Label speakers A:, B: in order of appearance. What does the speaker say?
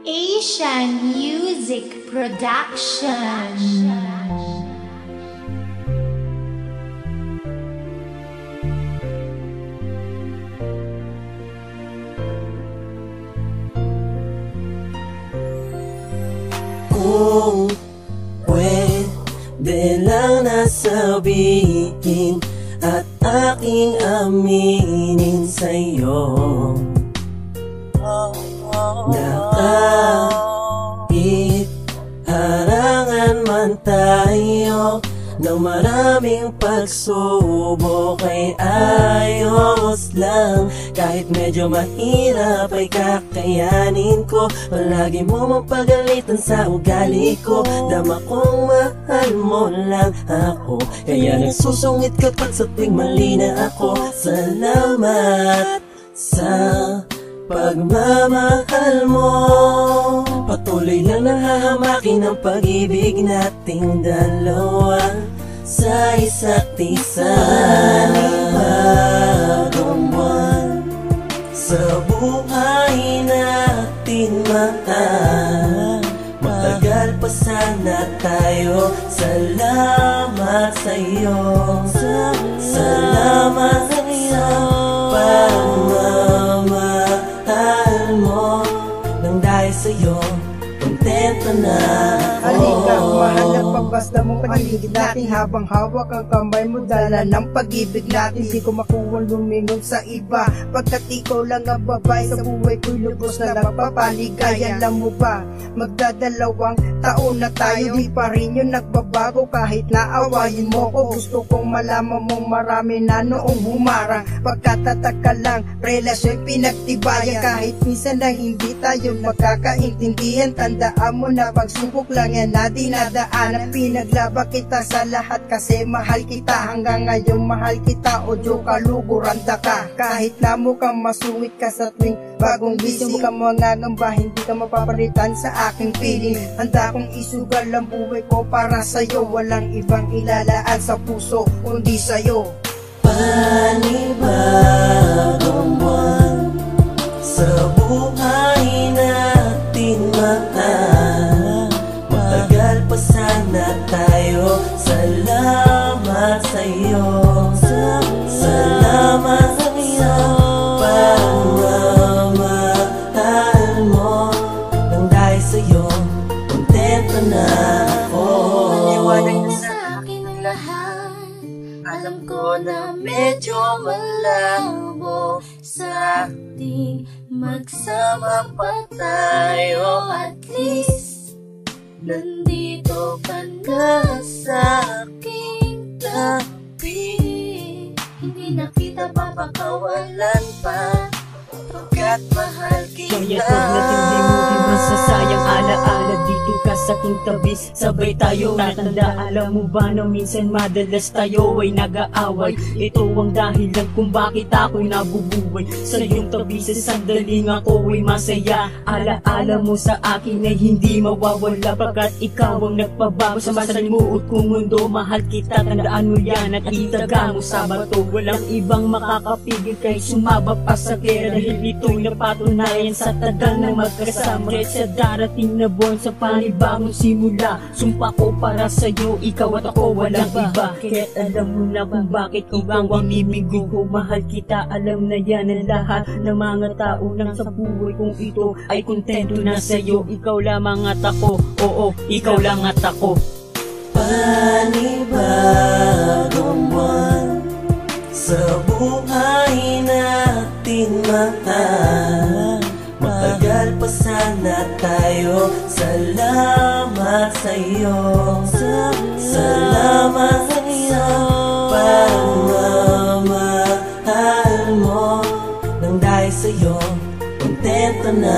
A: Asian Music Production.
B: Kung pwede lang nasabihin at aking aminin sa'yo na kahit harangan man tayo ng maraming pagsubok ay ayos lang. Kahit medyo mahirap ay kakayanin ko. Palagi mo mapagalitan sa ugali ko. Dama kong mahal mo lang ako, kaya nagsusungit kapag sa tuwing mali na ako. Salamat sa pagmamahal mo. Patuloy lang nahahamakin ang pag-ibig nating dalawa sa isa't isa. Panibagong buwan sa buhay natin, matagal pa sana tayo. Salamat sa'yo, salamat sa pagmamahal mo. Nang dahil sa'yo, kontento na ako.
C: Halika, mahal na pagbasta mo paligid natin, habang hawak ang kamay mo, dala ng pag-ibig natin. Di ko makuha lumingon sa iba, pagkat ikaw lang ang babae sa buhay ko'y lubos na nagpapaligaya. Alam mo ba, magdadalawang taon na tayo, di pa rin yun nagbabago. Kahit naawayin mo ko, gusto kong malaman mong marami na noong humarang. Pagkatataka lang, relasyon pinagtibayan. Kahit minsan na hindi tayo magkakaintindihan, tandaan mo na pagsubok lang yan na dinadaanan. Pinaglaba kita sa lahat kasi mahal kita. Hanggang ngayon mahal kita, o Diyo kaluguranda ka. Kahit na mukhang masungit ka sa tuwing bagong gising, huwag kang mangangamba, hindi ka mapapalitan sa aking piling. Handa kong isugal ang buhay ko para sa'yo. Walang ibang ilalaan sa puso kundi sa'yo.
B: Panibagong buwan sa buhay natin, matagal pa sana tayo. Salamat sa'yo, salamat sa pagmamahal mo. Nang dahil sa'yo, kontento na ako.
A: Maliwanag na sa akin ang lahat. Alam ko na medyo malabo sa ating magsama pa tayo. At least nandito ka na sa aking tabi. Hindi na kita papakawalan pa, pagkat mahal kita.
D: Kaya pag natindi mo, di masasayang alaala. Dito ka sa aking tabi, sabay tayo tatanda. Alam mo ba na minsan madalas tayo ay nag-aaway? Ito ang dahilan kung bakit ako'y nabubuhay sa iyong tabi. Sa sandaling ako ay masaya, alaala mo sa akin ay hindi mawawala. Pagkat ikaw ang nagpabago sa masalimuot kong mundo. Mahal kita, tandaan mo yan at itaga mo sa bato. Walang ibang makakapigil kay sumaba pa sa gera, dahil ito'y napatunayan sa tagal na magkasama. Kahit sa darating na buwan sa panibagong simula, sumpa ko para sa'yo, ikaw at ako walang iba. Kahit alam mo na kung bakit ikaw ang inibig ko. Mahal kita, alam na yan ang lahat ng mga tao nang sa buhay kong ito ay kontento na sa'yo. Ikaw lamang at ako, oo, ikaw lang at ako.
B: Panibagong buwan sa buhay natin, matagal pa sana tayo. Salamat sa'yo, salamat sa pagmamahal mo. Nang dahil sa'yo, kontento na